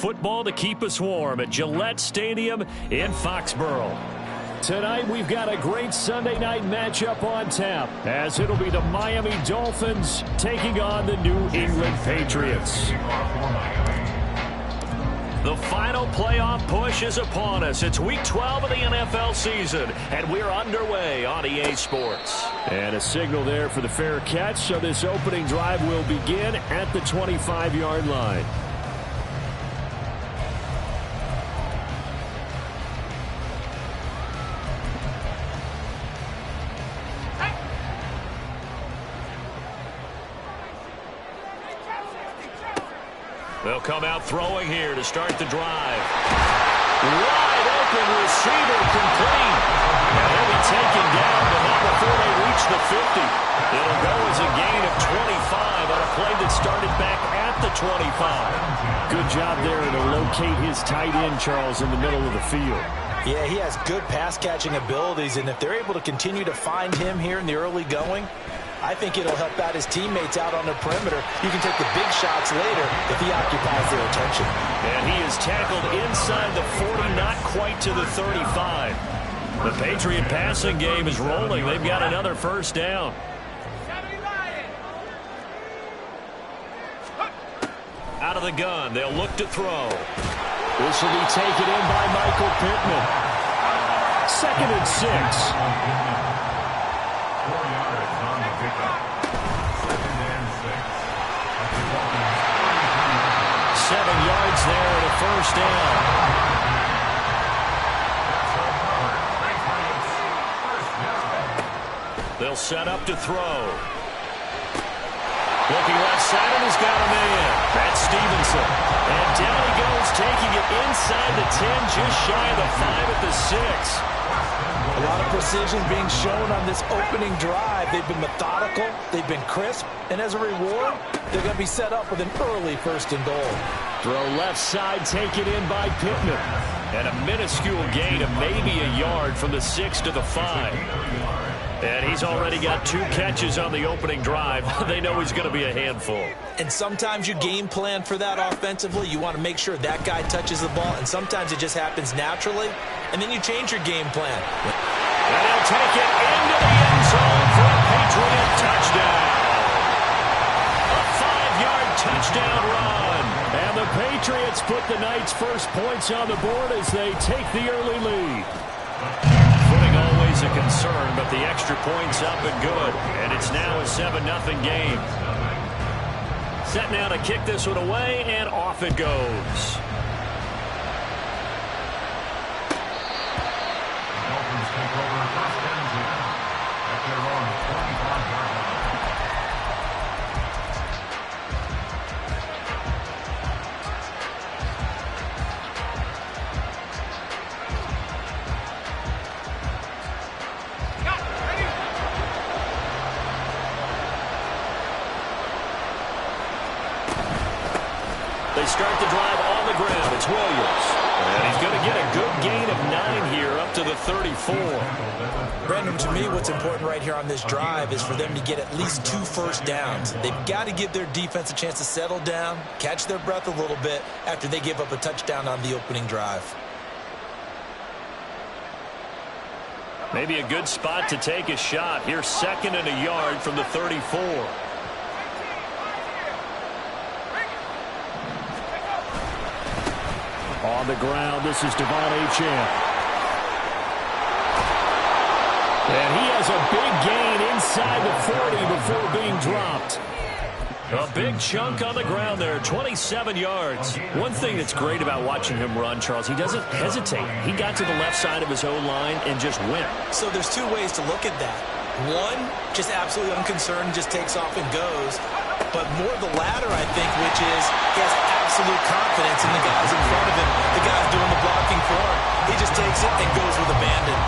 football to keep us warm at Gillette Stadium in Foxborough. Tonight, we've got a great Sunday night matchup on tap, as it'll be the Miami Dolphins taking on the New England Patriots. The final playoff push is upon us. It's Week 12 of the NFL season, and we're underway on EA Sports. And a signal there for the fair catch, so this opening drive will begin at the 25-yard line. They'll come out throwing here to start the drive. Wide open receiver complete. And he'll be taken down, but not before they reach the 50. It'll go as a gain of 25 on a play that started back at the 25. Good job there to locate his tight end, Charles, in the middle of the field. Yeah, he has good pass-catching abilities, and if they're able to continue to find him here in the early going, I think it'll help out his teammates out on the perimeter. You can take the big shots later if he occupies their attention. And he is tackled inside the 40, not quite to the 35. The Patriot passing game is rolling. They've got another first down. Out of the gun, they'll look to throw. This will be taken in by Michael Pittman. 2nd and 6. 7 yards there and a first down. They'll set up to throw. Looking left side, and he's got a man. That's Stevenson. And down he goes, taking it inside the 10, just shy of the 5 at the 6. A lot of precision being shown on this opening drive. They've been methodical, they've been crisp, and as a reward, they're going to be set up with an early 1st and goal. Throw left side, taken in by Pittman. And a minuscule gain of maybe a yard from the 6 to the 5. And he's already got 2 catches on the opening drive. They know he's going to be a handful. And sometimes you game plan for that offensively. You want to make sure that guy touches the ball, and sometimes it just happens naturally, and then you change your game plan. And he'll take it into the end zone for a Patriot touchdown. A 5-yard touchdown run. And the Patriots put the Knights' first points on the board as they take the early lead. Footing always a concern, but the extra point's up and good. And it's now a 7-0 game. Set now to kick this one away, and off it goes. They start the drive on the ground. It's Williams. And he's going to get a good gain of 9 here up to the 34. Brandon, to me, what's important right here on this drive is for them to get at least 2 first downs. They've got to give their defense a chance to settle down, catch their breath a little bit after they give up a touchdown on the opening drive. Maybe a good spot to take a shot. Here's 2nd and a yard from the 34. On the ground, this is Devon Achane. And he has a big gain inside the 40 before being dropped. A big chunk on the ground there, 27 yards. One thing that's great about watching him run, Charles, he doesn't hesitate. He got to the left side of his own line and just went. So there's 2 ways to look at that. One, just absolutely unconcerned, just takes off and goes. But more the latter, I think, which is he has absolute confidence in the guys in front of him, the guys doing the blocking for him. He just takes it and goes with abandon.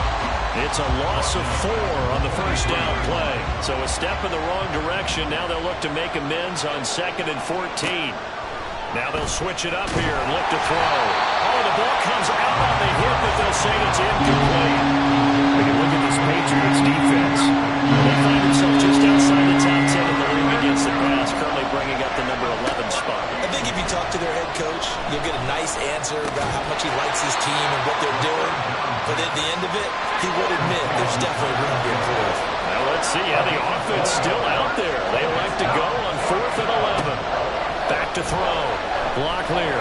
It's a loss of 4 on the first down play. So a step in the wrong direction. Now they'll look to make amends on 2nd and 14. Now they'll switch it up here and look to throw. Oh, the ball comes out on the hip, but they'll say it's incomplete. We can look at this Patriots defense. They find themselves just outside the top 10 in the league against the pass, currently bringing up the number 11 spot? I think if you talk to their head coach, you'll get a nice answer about how much he likes his team and what they're doing. But at the end of it, he would admit there's definitely room to improve. Now let's see how the offense still out there. They elect to go on 4th and 11. Back to throw. Locklear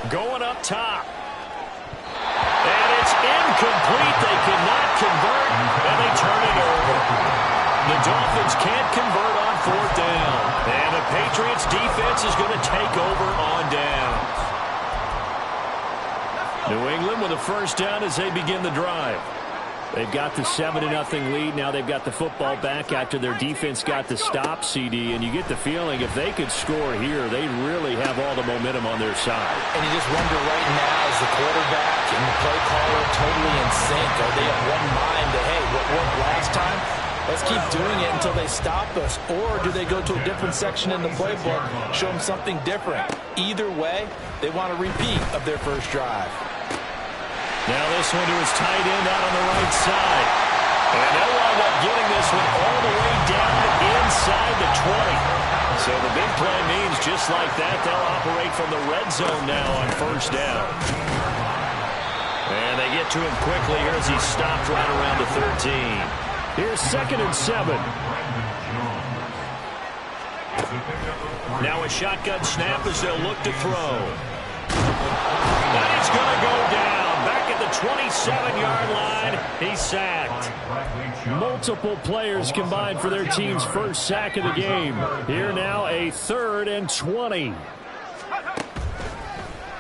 going up top. And it's incomplete. They cannot convert, and they turn it over. The Dolphins can't convert on 4th down. And the Patriots defense is going to take over on downs. New England with a first down as they begin the drive. They've got the 7-0 lead. Now they've got the football back after their defense got the stop, CD. And you get the feeling if they could score here, they really have all the momentum on their side. And you just wonder right now, is the quarterback and the play caller totally in sync? Are they of one mind that, hey, what worked last time? Let's keep doing it until they stop us. Or do they go to a different section in the playbook, show them something different? Either way, they want a repeat of their first drive. Now this one to his tight end out on the right side. And they'll wind up getting this one all the way down inside the 20. So the big play means just like that, they'll operate from the red zone now on first down. And they get to him quickly here as he's stopped right around the 13. Here's 2nd and 7. Now a shotgun snap as they'll look to throw. And it's going to go down. Back at the 27-yard line, he's sacked. Multiple players combined for their team's first sack of the game. Here now a 3rd and 20.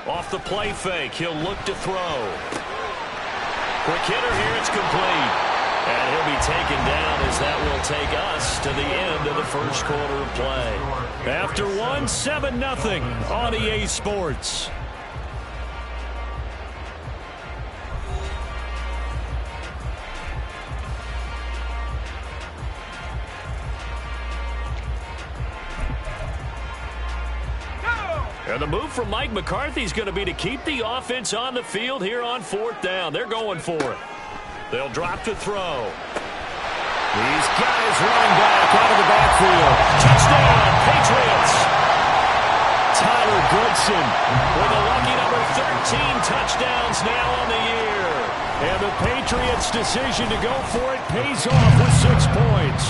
Off the play fake, he'll look to throw. Quick hitter here, it's complete. And he'll be taken down as that will take us to the end of the first quarter of play. After one, 7-0 on EA Sports. And the move from Mike McCarthy is going to be to keep the offense on the field here on 4th down. They're going for it. They'll drop to throw. He's got his running back out of the backfield. Touchdown, Patriots. Tyler Goodson with a lucky number 13 touchdowns now on the year. And the Patriots' decision to go for it pays off with 6 points.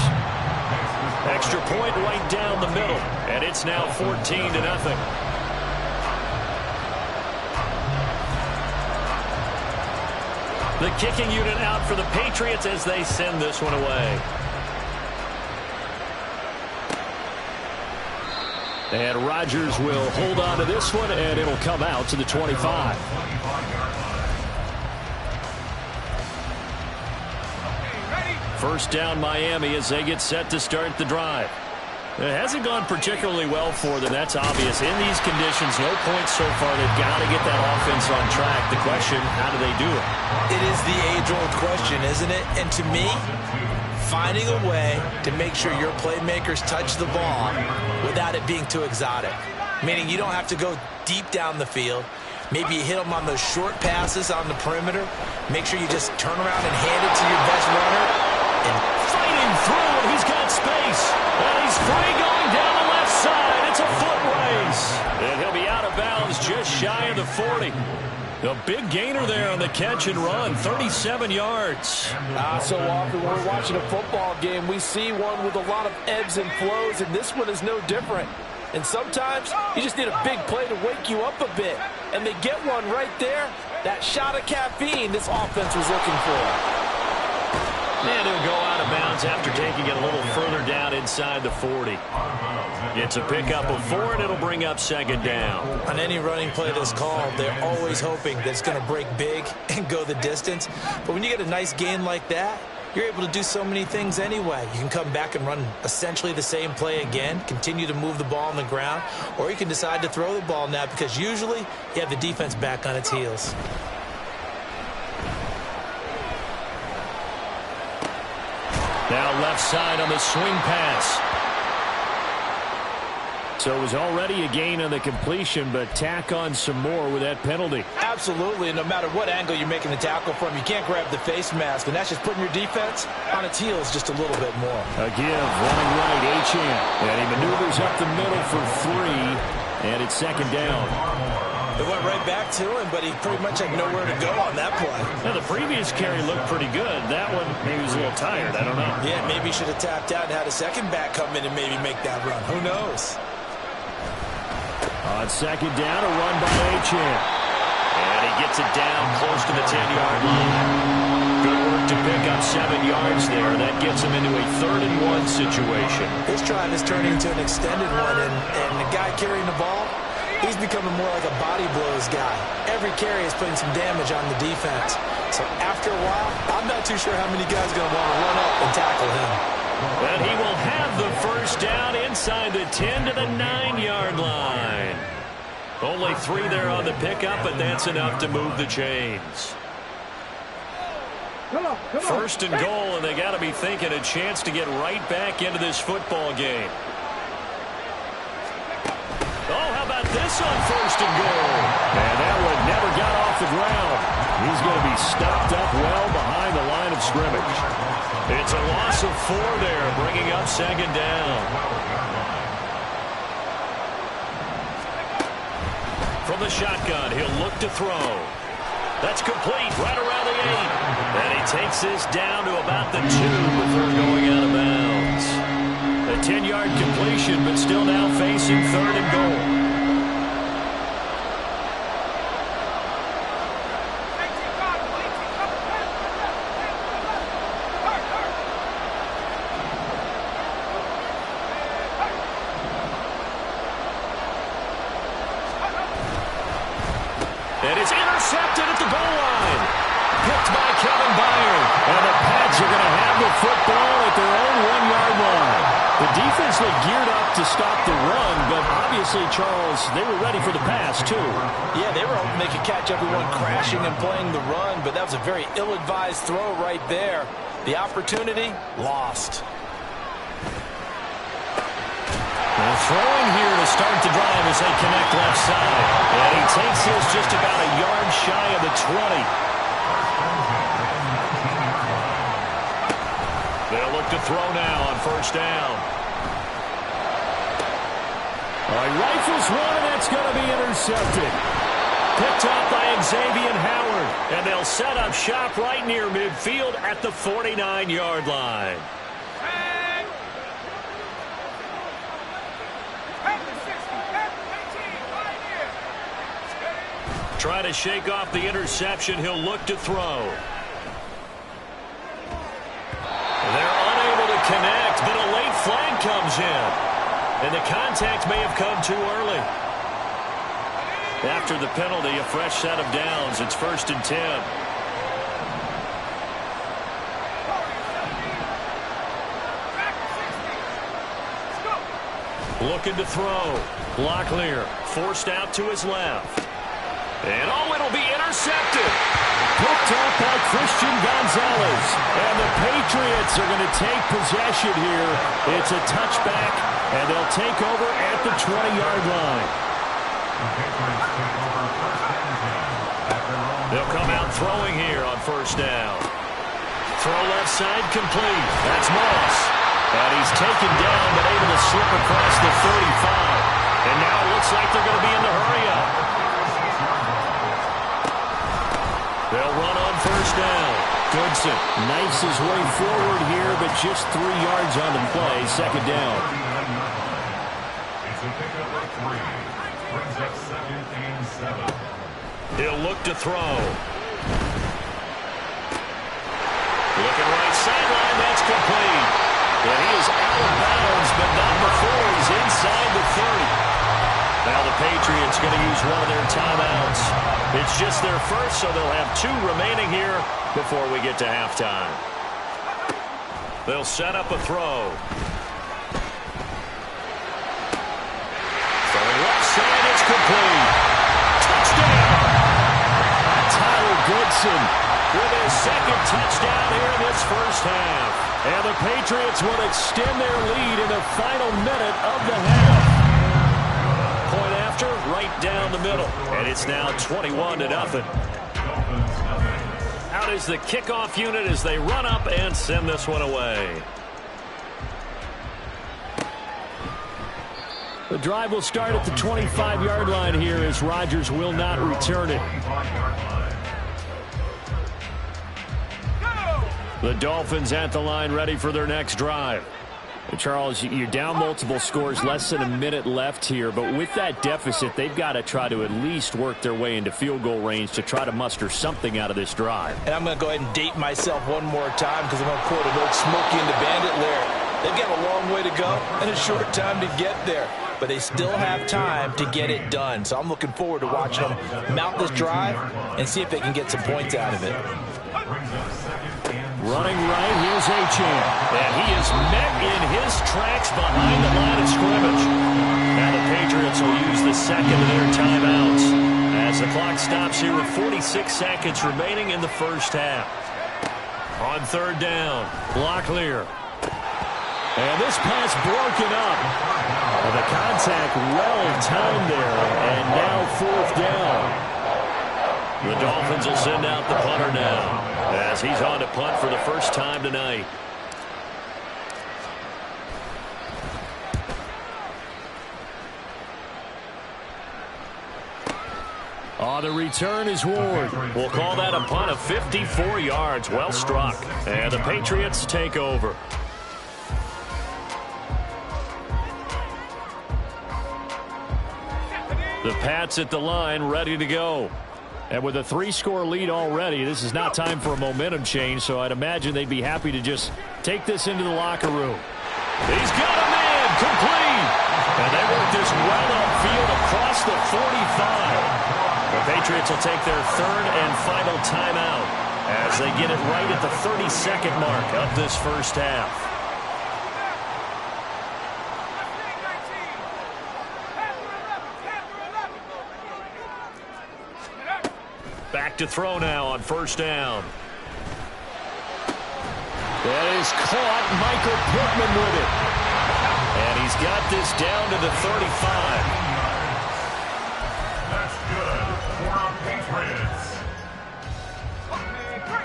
Extra point right down the middle. And it's now 14-0. The kicking unit out for the Patriots as they send this one away. And Rodgers will hold on to this one, and it'll come out to the 25. First down Miami as they get set to start the drive. It hasn't gone particularly well for them. That's obvious. In these conditions, no points so far. They've got to get that offense on track. The question, how do they do it? It is the age-old question, isn't it? And to me, finding a way to make sure your playmakers touch the ball without it being too exotic. Meaning you don't have to go deep down the field. Maybe you hit them on those short passes on the perimeter. Make sure you just turn around and hand it to your best runner. And fighting through, and he's got space. And he's free going down the left side. It's a foot race. And he'll be out of bounds just shy of the 40. A big gainer there on the catch and run, 37 yards. So often when we're watching a football game, we see one with a lot of ebbs and flows, and this one is no different. And sometimes you just need a big play to wake you up a bit. And they get one right there. That shot of caffeine this offense was looking for. And he'll go out of bounds after taking it a little further down inside the 40. It's a pickup of 4, and it'll bring up 2nd down. On any running play that's called, they're always hoping that it's going to break big and go the distance. But when you get a nice gain like that, you're able to do so many things anyway. You can come back and run essentially the same play again, continue to move the ball on the ground, or you can decide to throw the ball now because usually you have the defense back on its heels. Now left side on the swing pass. So it was already a gain on the completion, but tack on some more with that penalty. Absolutely, and no matter what angle you're making the tackle from, you can't grab the face mask, and that's just putting your defense on its heels just a little bit more. A give, running right, Achane. And he maneuvers up the middle for 3, and it's second down. It went right back to him, but he pretty much had nowhere to go on that play. Now, the previous carry looked pretty good. That one, maybe he was a little tired. I don't know. Yeah, maybe he should have tapped out and had a second back come in and maybe make that run. Who knows? On second down, a run by Achane. And he gets it down close to the 10-yard line. Good work to pick up 7 yards there. That gets him into a 3rd-and-1 situation. This drive is turning into an extended one, and the guy carrying the ball, he's becoming more like a body blows guy. Every carry is putting some damage on the defense. So after a while, I'm not too sure how many guys are going to want to run up and tackle him. And he will have the first down inside the 10 to the 9-yard line. Only 3 there on the pickup, but that's enough to move the chains. Come on. 1st and goal, and they got to be thinking a chance to get right back into this football game. Oh, how about this on 1st and goal? And that one never got off the ground. He's going to be stopped up well behind the line of scrimmage. It's a loss of 4 there, bringing up 2nd down. From the shotgun, he'll look to throw. That's complete, right around the 8. And he takes this down to about the 2 before going out of bounds. A 10-yard completion, but still now facing 3rd and goal. And it's intercepted at the goal line. Picked by Kevin Byard. And the Pats are going to have the football at their own 1-yard line. The defense looked geared up to stop the run, but obviously, Charles, they were ready for the pass, too. Yeah, they were hoping they could catch everyone crashing and playing the run, but that was a very ill-advised throw right there. The opportunity, lost. They're throwing here to start the drive as they connect left side. And he takes this just about a yard shy of the 20. They'll look to throw now on 1st down. All right, rifles one, and that's going to be intercepted. Picked up by Xavier Howard. And they'll set up shop right near midfield at the 49-yard line. Try to shake off the interception. He'll look to throw. They're unable to connect, but a late flag comes in. And the contact may have come too early. After the penalty, a fresh set of downs. It's 1st and 10. Looking to throw. Locklear forced out to his left. And it'll be intercepted. Picked up by Christian Gonzalez. And the Patriots are going to take possession here. It's a touchback, and they'll take over at the 20-yard line. They'll come out throwing here on 1st down. Throw left side complete. That's Moss. And he's taken down, but able to slip across the 35. And now it looks like they're going to be in the hurry-up. They'll run on 1st down. Goodson knifes his way forward here, but just 3 yards on the play. 2nd down. It's a pickup of 3. Brings up 2nd and 7. He'll look to throw. Looking right sideline. That's complete. And he is out of bounds, but not before he's inside the 30. Now the Patriots going to use one of their timeouts. It's just their first, so they'll have 2 remaining here before we get to halftime. They'll set up a throw. Throwing left side, it's complete. Touchdown! Tyler Goodson with his 2nd touchdown here in this first half. And the Patriots will extend their lead in the final minute of the half. after, right down the middle. And it's now 21-0. Out is the kickoff unit as they run up and send this one away. The drive will start at the 25-yard line here as Rodgers will not return it. The Dolphins at the line ready for their next drive. Charles, you're down multiple scores, less than a minute left here, but with that deficit, they've got to try to at least work their way into field goal range to try to muster something out of this drive. And I'm going to go ahead and date myself one more time because I'm going to quote an old Smokey and the Bandit lyric. They've got a long way to go and a short time to get there, but they still have time to get it done. So I'm looking forward to watching them mount this drive and see if they can get some points out of it. Running right, here's Achane. And he is met in his tracks behind the line of scrimmage. Now the Patriots will use the second of their timeouts as the clock stops here with 46 seconds remaining in the first half. On third down, Locklear. And this pass broken up. The contact well timed there, and now fourth down. The Dolphins will send out the punter now as he's on to punt for the first time tonight. On the return is Ward. We'll call that a punt of 54 yards. Well struck. And the Patriots take over. The Pats at the line ready to go. And with a 3-score lead already, this is not time for a momentum change, so I'd imagine they'd be happy to just take this into the locker room. He's got a man, complete! And they work this well upfield across the 45. The Patriots will take their third and final timeout as they get it right at the 32nd mark of this first half. Back to throw now on first down. That is caught. Michael Pittman with it. And he's got this down to the 35.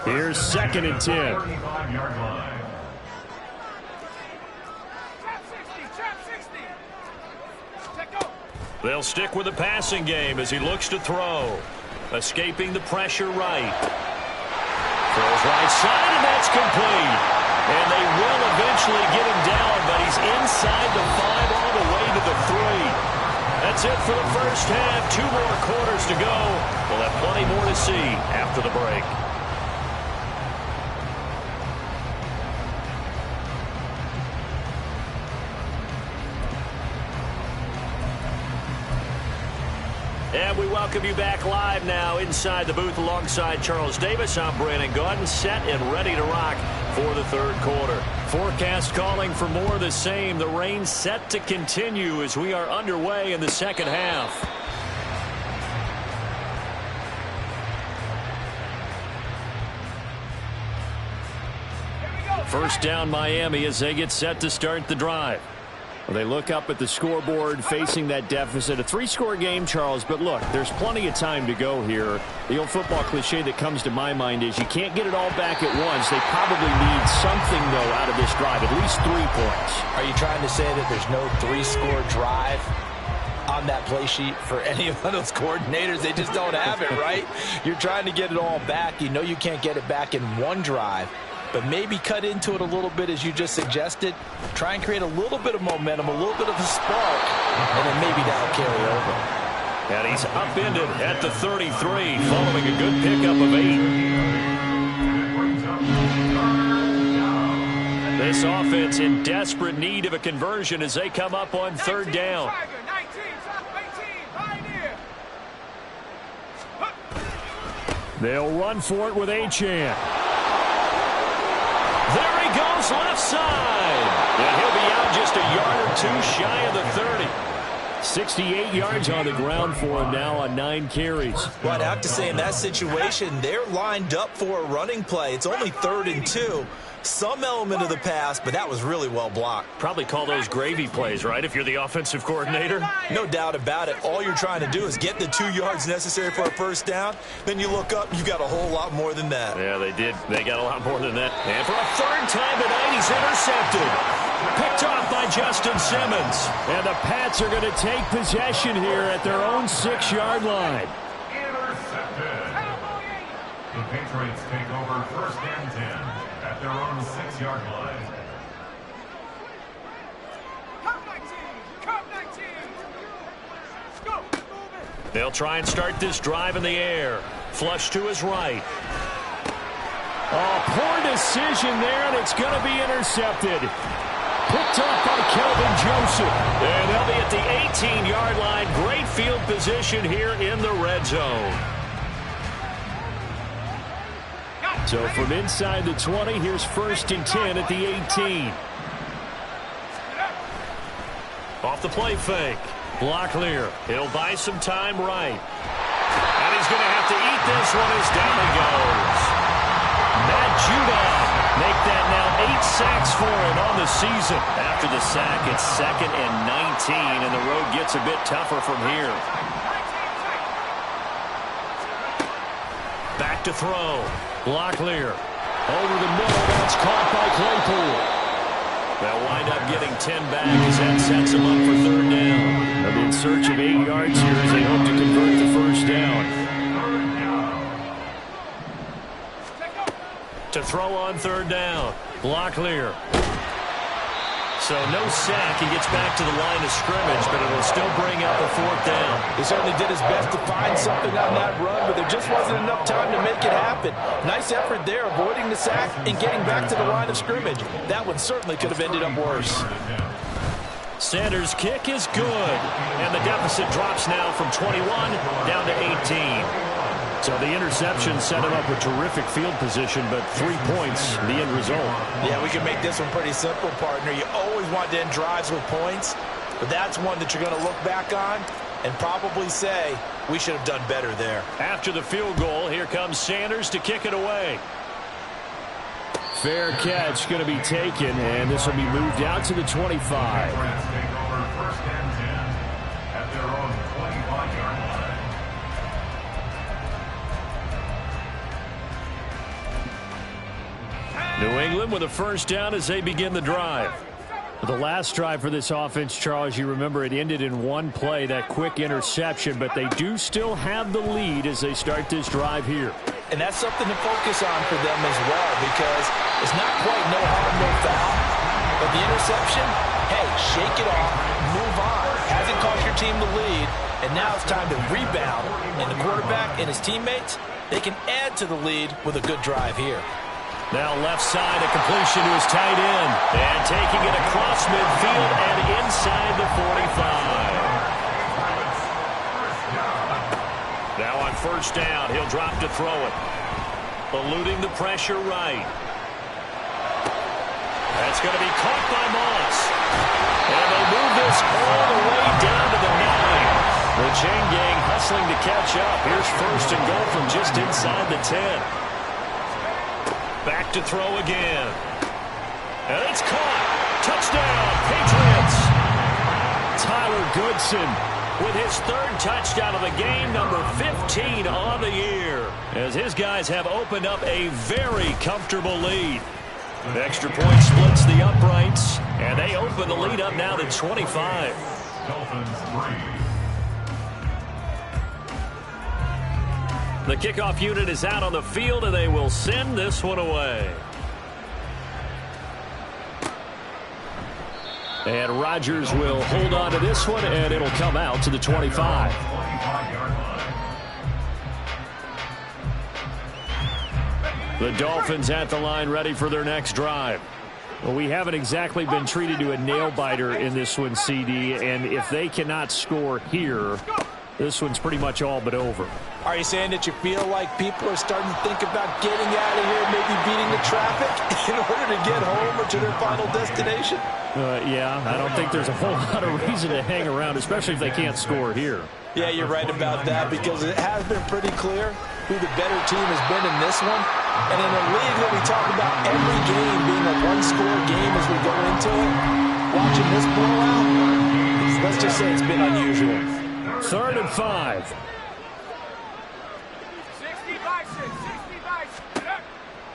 Here's second and 10. They'll stick with the passing game as he looks to throw. Escaping the pressure right. Throws right side, and that's complete. And they will eventually get him down, but he's inside the 5 all the way to the 3. That's it for the first half. 2 more quarters to go. We'll have plenty more to see after the break. And we welcome you back live now inside the booth alongside Charles Davis. I'm Brandon Gaudin, set and ready to rock for the third quarter. Forecast calling for more of the same. The rain set to continue as we are underway in the second half. First down Miami as they get set to start the drive. Well, they look up at the scoreboard facing that deficit. A 3-score game, Charles, but look, there's plenty of time to go here. The old football cliche that comes to my mind is you can't get it all back at once. They probably need something, though, out of this drive, at least 3 points. Are you trying to say that there's no 3-score drive on that play sheet for any of those coordinators? They just don't have it, right? You're trying to get it all back. You know you can't get it back in one drive. But maybe cut into it a little bit as you just suggested. Try and create a little bit of momentum, a little bit of a spark, and then maybe that'll carry over. And he's upended at the 33 following a good pickup of 8. This offense in desperate need of a conversion as they come up on third down. They'll run for it with Achane. There he goes left side. And he'll be out just a yard or 2 shy of the 30. 68 yards on the ground for him now on 9 carries. Well, I'd have to say in that situation, they're lined up for a running play. It's only 3rd and 2. Some element of the pass, but that was really well blocked. Probably call those gravy plays, right, if you're the offensive coordinator? No doubt about it. All you're trying to do is get the 2 yards necessary for a first down. Then you look up, you got a whole lot more than that. Yeah, they did. They got a lot more than that. And for a third time tonight, he's intercepted. Picked off by Justin Simmons. And the Pats are going to take possession here at their own 6-yard line. Intercepted. The Patriots take over first and 10 at their own 6-yard line. They'll try and start this drive in the air. Flush to his right. Oh, poor decision there, and it's going to be intercepted. Picked off by Kelvin Joseph. And they'll be at the 18-yard line. Great field position here in the red zone. So from inside the 20, here's first and 10 at the 18. Off the play fake. Locklear. He'll buy some time right. And he's going to have to eat this one as down he goes. Matt Judon make that now 8 sacks for him on the season. After the sack, it's 2nd and 19, and the road gets a bit tougher from here. Back to throw. Locklear. Over the middle. That's caught by Claypool. They'll wind up getting 10 back as that sets them up for third down. They'll be in search of 8 yards here as they hope to convert the first down. To throw on third down. Locklear. So no sack. He gets back to the line of scrimmage, but it'll still bring up a fourth down. He certainly did his best to find something on that run, but there just wasn't enough time to make it happen. Nice effort there, avoiding the sack and getting back to the line of scrimmage. That one certainly could have ended up worse. Sanders' kick is good, and the deficit drops now from 21 down to 18. So the interception set him up with terrific field position, but 3 points, the end result. Yeah, we can make this one pretty simple, partner. You always want to end drives with points, but that's one that you're going to look back on and probably say, we should have done better there. After the field goal, here comes Sanders to kick it away. Fair catch going to be taken, and this will be moved out to the 25. Take over first and 10 at their own 25-yard line. New England with a first down as they begin the drive. The last drive for this offense, Charles, you remember it ended in one play, that quick interception, but they do still have the lead as they start this drive here. And that's something to focus on for them as well, because it's not quite no harm, no foul. But the interception, hey, shake it off, move on. Hasn't cost your team the lead, and now it's time to rebound. And the quarterback and his teammates, they can add to the lead with a good drive here. Now left side, a completion to his tight end. And taking it across midfield and inside the 45. Now on first down, he'll drop to throw it. Eluding the pressure right. That's going to be caught by Moss. And they move this all the way down to the 9. The chain gang hustling to catch up. Here's first and goal from just inside the 10. Back to throw again. And it's caught. Touchdown, Patriots. Tyler Goodson with his 3rd touchdown of the game, number 15 on the year, as his guys have opened up a very comfortable lead. The extra point splits the uprights, and they open the lead up now to 25. Dolphins 3. The kickoff unit is out on the field, and they will send this one away. And Rodgers will hold on to this one, and it'll come out to the 25. The Dolphins at the line, ready for their next drive. Well, we haven't exactly been treated to a nail-biter in this one, CD, and if they cannot score here, this one's pretty much all but over. Are you saying that you feel like people are starting to think about getting out of here, maybe beating the traffic in order to get home or to their final destination? Yeah, I don't think there's a whole lot of reason to hang around, especially if they can't score here. Yeah, you're right about that, because it has been pretty clear who the better team has been in this one. And in a league that we talk about every game being a one-score game as we go into it, watching this blowout, let's just say it's been unusual. 3rd and 5.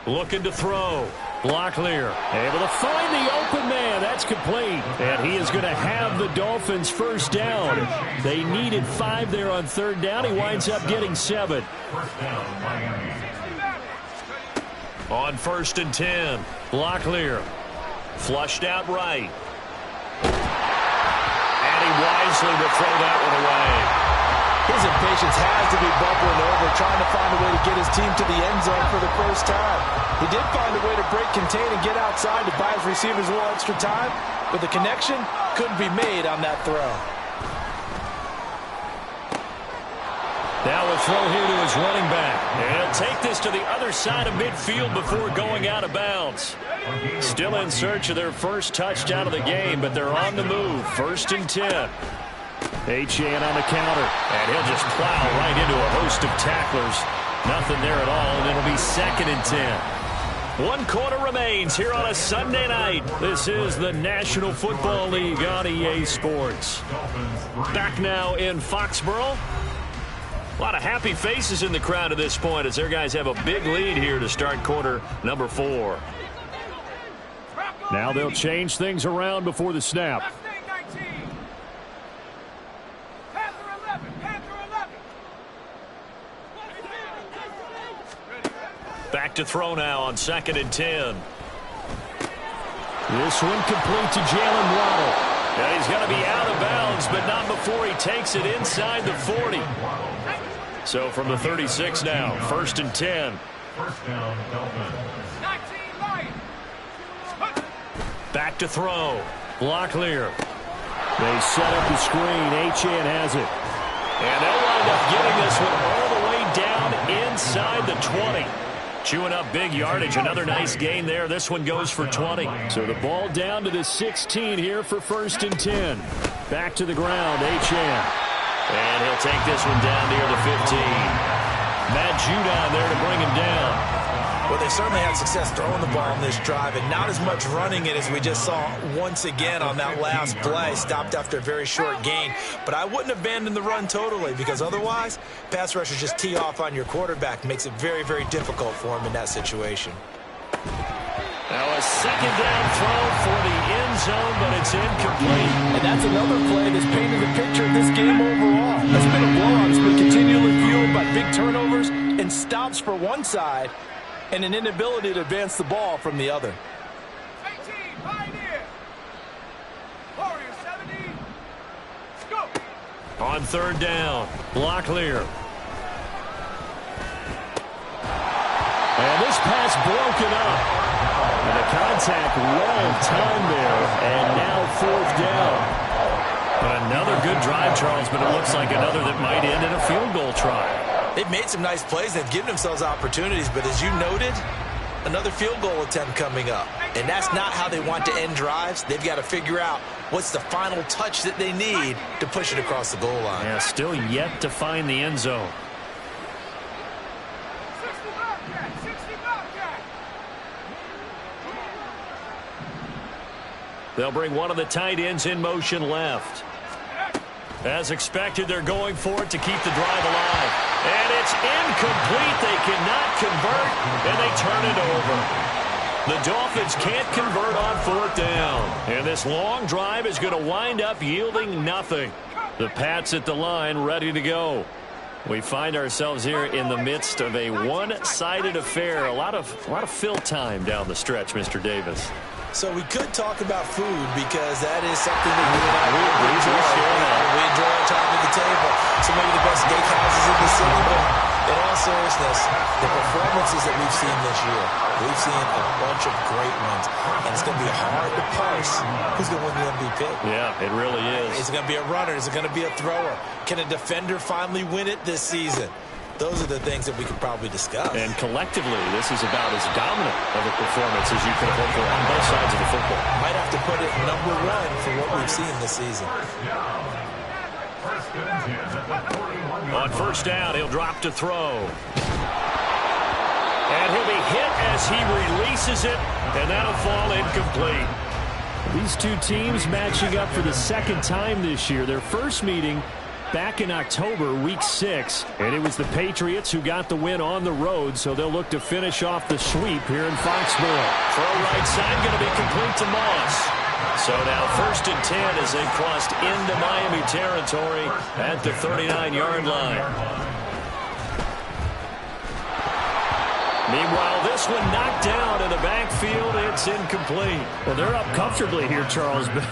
Looking to throw. Locklear able to find the open man. That's complete. And he is going to have the Dolphins first down. They needed 5 there on 3rd down. He winds up getting 7. On 1st and 10. Locklear flushed out right. And he wisely will throw that one away. His impatience has to be bubbling over, trying to find a way to get his team to the end zone for the first time. He did find a way to break contain and get outside to buy his receivers a little extra time, but the connection couldn't be made on that throw. Now a throw here to his running back. And he'll take this to the other side of midfield before going out of bounds. Still in search of their first touchdown of the game, but they're on the move. 1st and 10. Achane on the counter, and he'll just plow right into a host of tacklers. Nothing there at all, and it'll be 2nd and 10. 1 quarter remains here on a Sunday night. This is the National Football League on EA Sports. Back now in Foxborough. A lot of happy faces in the crowd at this point as their guys have a big lead here to start quarter number 4. Now they'll change things around before the snap. Back to throw now on 2nd and 10. This one complete to Jalen Waddle. And he's going to be out of bounds, but not before he takes it inside the 40. So from the 36 now, 1st and 10. Back to throw. Locklear. They set up the screen. Achane has it. And they'll wind up getting this one all the way down inside the 20. Chewing up big yardage. Another nice gain there. This one goes for 20. So the ball down to the 16 here for 1st and 10. Back to the ground. Achane. And he'll take this one down near the 15. Matt Judon there to bring him down. Well, they certainly had success throwing the ball on this drive, and not as much running it as we just saw once again on that last play. Stopped after a very short gain. But I wouldn't abandon the run totally, because otherwise, pass rushers just tee off on your quarterback. Makes it very, very difficult for him in that situation. Now a 2nd down throw for the end zone, but it's incomplete. And that's another play that's painted the picture of this game overall. It's been a blowout. It's been continually fueled by big turnovers and stops for one side, and an inability to advance the ball from the other. 18, Pioneer. Warriors 70. Go. On 3rd down, Locklear. And this pass broken up. And the contact well timed there. And now 4th down. Another good drive, Charles, but it looks like another that might end in a field goal try. They've made some nice plays. They've given themselves opportunities. But as you noted, another field goal attempt coming up. And that's not how they want to end drives. They've got to figure out what's the final touch that they need to push it across the goal line. Yeah, still yet to find the end zone. 60 Bobcat, 60 Bobcat. They'll bring one of the tight ends in motion left. As expected, they're going for it to keep the drive alive. And it's incomplete. They cannot convert, and they turn it over. The Dolphins can't convert on 4th down. And this long drive is going to wind up yielding nothing. The Pats at the line ready to go. We find ourselves here in the midst of a one-sided affair. A lot of fill time down the stretch, Mr. Davis. So we could talk about food, because that is something that you and I really enjoy. We enjoy our time at the table. Some of the best steakhouses in the city, but in all seriousness, the performances that we've seen this year, we've seen a bunch of great ones, and it's going to be hard to parse who's going to win the MVP. Yeah, it really is. Is it going to be a runner? Is it going to be a thrower? Can a defender finally win it this season? Those are the things that we could probably discuss. And collectively, this is about as dominant of a performance as you could hope for on both sides of the football. Might have to put it number one for what we've seen this season. On first down, he'll drop to throw. And he'll be hit as he releases it, and that'll fall incomplete. These two teams matching up for the second time this year. Their first meeting back in October, week 6, and it was the Patriots who got the win on the road, so they'll look to finish off the sweep here in Foxborough. Throw right side going to be complete to Moss. So now 1st and 10 as they crossed into Miami territory at the 39-yard line. Meanwhile, this one knocked down in the backfield. It's incomplete. Well, they're up comfortably here, Charles, but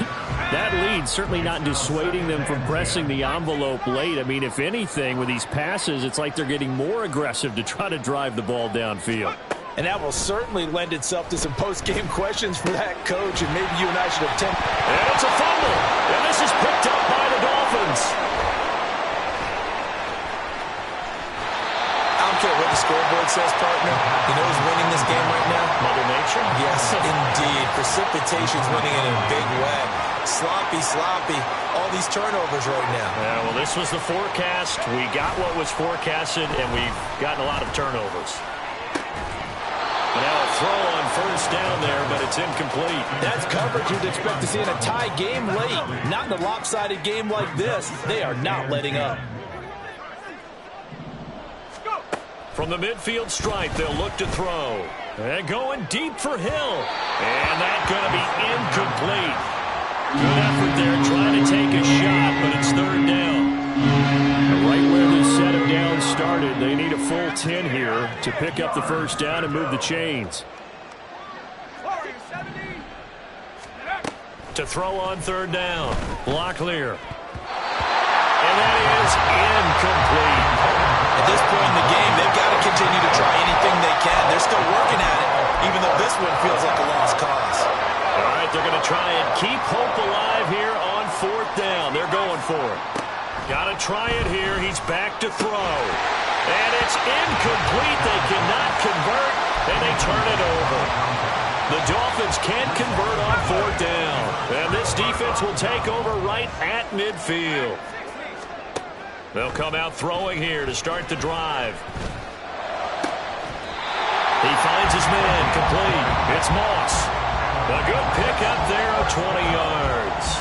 that lead certainly not dissuading them from pressing the envelope late. I mean, if anything, with these passes, it's like they're getting more aggressive to try to drive the ball downfield. And that will certainly lend itself to some post-game questions for that coach, and maybe you and I should have attempted. And it's a fumble, and this is picked up by the Dolphins. I don't care what the scoreboard says, partner. You know who's winning this game right now? Mother Nature? Yes, indeed. Precipitation's winning it in a big way. Sloppy. All these turnovers right now. Yeah, well, this was the forecast. We got what was forecasted, and we've gotten a lot of turnovers. Now a throw on first down there, but it's incomplete. That's coverage you'd expect to see in a tie game late. Not in a lopsided game like this. They are not letting up. From the midfield stripe, they'll look to throw. And going deep for Hill. And that's going to be incomplete. Good effort there trying to take a shot, but it's 3rd down. Right where this set of downs started, they need a full 10 here to pick up the first down and move the chains. To throw on 3rd down. Locklear. And that is incomplete. At this point in the game, they've got to continue to try anything they can. They're still working at it, even though this one feels like a lost cause. All right, they're going to try and keep hope alive here on 4th down. They're going for it. Got to try it here. He's back to throw. And it's incomplete. They cannot convert, and they turn it over. The Dolphins can't convert on 4th down. And this defense will take over right at midfield. They'll come out throwing here to start the drive. He finds his man complete. It's Moss. A good pickup there of 20 yards.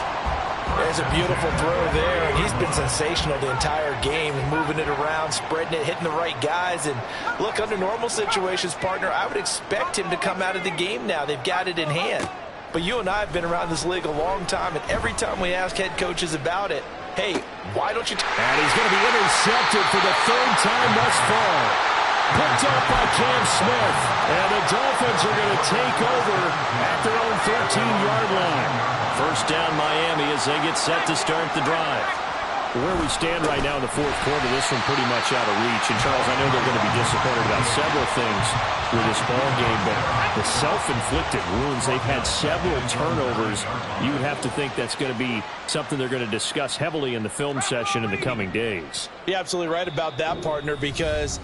There's a beautiful throw there, and he's been sensational the entire game, moving it around, spreading it, hitting the right guys. And look, under normal situations, partner, I would expect him to come out of the game now. They've got it in hand. But you and I have been around this league a long time, and every time we ask head coaches about it, hey, why don't you... And he's going to be intercepted for the 3rd time thus far. Picked up by Cam Smith. And the Dolphins are going to take over at their own 13-yard line. First down Miami as they get set to start the drive. Where we stand right now in the 4th quarter, this one pretty much out of reach. And, Charles, I know they're going to be disappointed about several things with this ball game, but the self-inflicted wounds, they've had several turnovers. You would have to think that's going to be something they're going to discuss heavily in the film session in the coming days. You're absolutely right about that, partner, because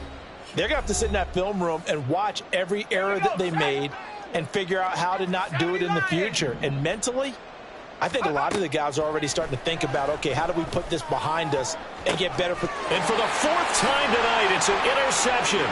they're going to have to sit in that film room and watch every error that they made and figure out how to not do it in the future. And mentally, I think a lot of the guys are already starting to think about, okay, how do we put this behind us and get better? And for the 4th time tonight, it's an interception.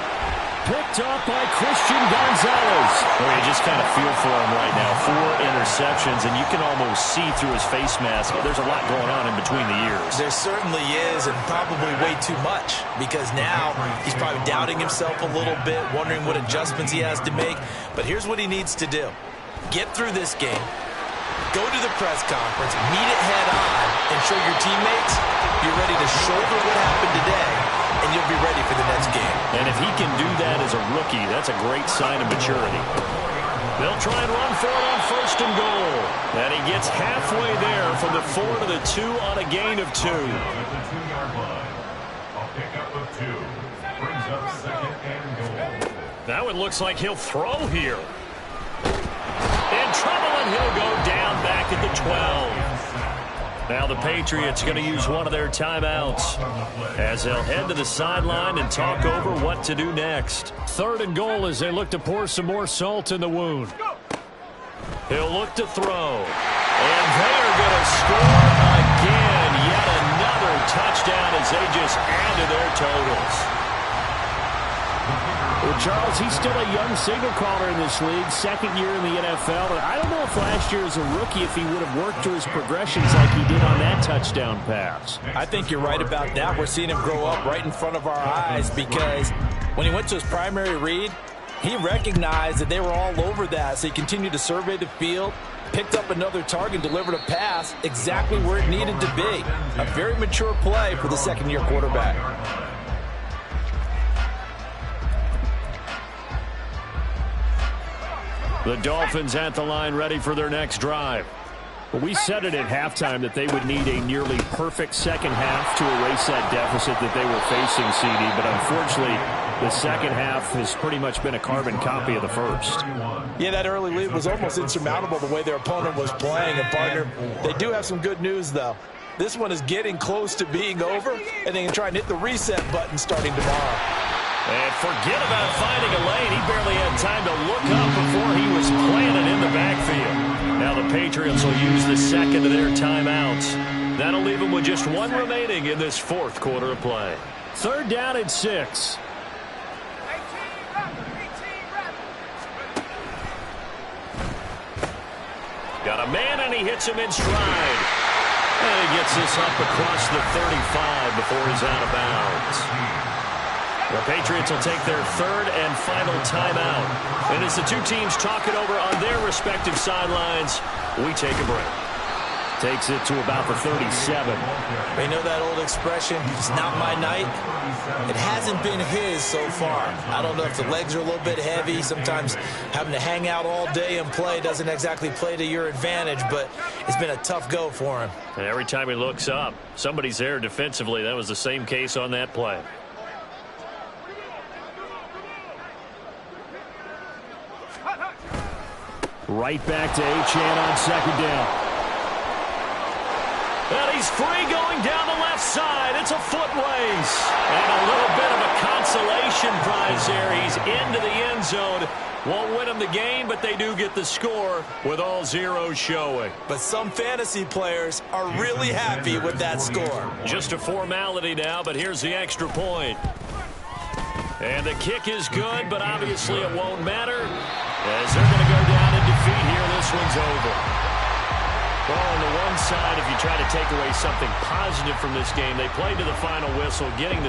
Picked up by Christian Gonzalez. Well, you just kind of feel for him right now. 4 interceptions, and you can almost see through his face mask. There's a lot going on in between the ears. There certainly is, and probably way too much, because now he's probably doubting himself a little bit, wondering what adjustments he has to make. But here's what he needs to do. Get through this game. Go to the press conference, meet it head on, and show your teammates you're ready to shoulder what happened today, and you'll be ready for the next game. And if he can do that as a rookie, that's a great sign of maturity. They'll try and run for it on 1st and goal. And he gets halfway there from the 4 to the 2 on a gain of 2. A pickup of 2 brings up second and goal. That one looks like he'll throw here. In trouble, and he'll go down back at the 12. Now the Patriots going to use one of their timeouts as they'll head to the sideline and talk over what to do next. 3rd and goal as they look to pour some more salt in the wound. He'll look to throw. And they are going to score again. Yet another touchdown as they just add to their totals. Well, Charles, he's still a young signal caller in this league, 2nd year in the NFL. And I don't know if last year as a rookie, if he would have worked through his progressions like he did on that touchdown pass. I think you're right about that. We're seeing him grow up right in front of our eyes because when he went to his primary read, he recognized that they were all over that. So he continued to survey the field, picked up another target, delivered a pass exactly where it needed to be. A very mature play for the 2nd-year quarterback. The Dolphins at the line ready for their next drive. Well, we said it at halftime that they would need a nearly perfect second half to erase that deficit that they were facing, CD. But unfortunately, the second half has pretty much been a carbon copy of the first. Yeah, that early lead was almost insurmountable the way their opponent was playing. And, partner, they do have some good news, though. This one is getting close to being over, and they can try and hit the reset button starting tomorrow. And forget about finding a lane. He barely had time to look up before he was planted in the backfield. Now the Patriots will use the 2nd of their timeouts. That'll leave them with just one remaining in this 4th quarter of play. 3rd down and 6. Got a man, and he hits him in stride. And he gets this up across the 35 before he's out of bounds. The Patriots will take their 3rd and final timeout. And as the two teams talk it over on their respective sidelines, we take a break. Takes it to about the 37. They know that old expression, it's not my night. It hasn't been his so far. I don't know if the legs are a little bit heavy. Sometimes having to hang out all day and play doesn't exactly play to your advantage, but it's been a tough go for him. And every time he looks up, somebody's there defensively. That was the same case on that play. Right back to Achane on 2nd down. And he's free going down the left side. It's a foot race. And a little bit of a consolation prize there. He's into the end zone. Won't win them the game, but they do get the score with all zeros showing. But some fantasy players are really happy with that score. Just a formality now, but here's the extra point. And the kick is good, but obviously it won't matter as they're going to go down in defeat here. This one's over. Well, on the one side, if you try to take away something positive from this game, they played to the final whistle, getting the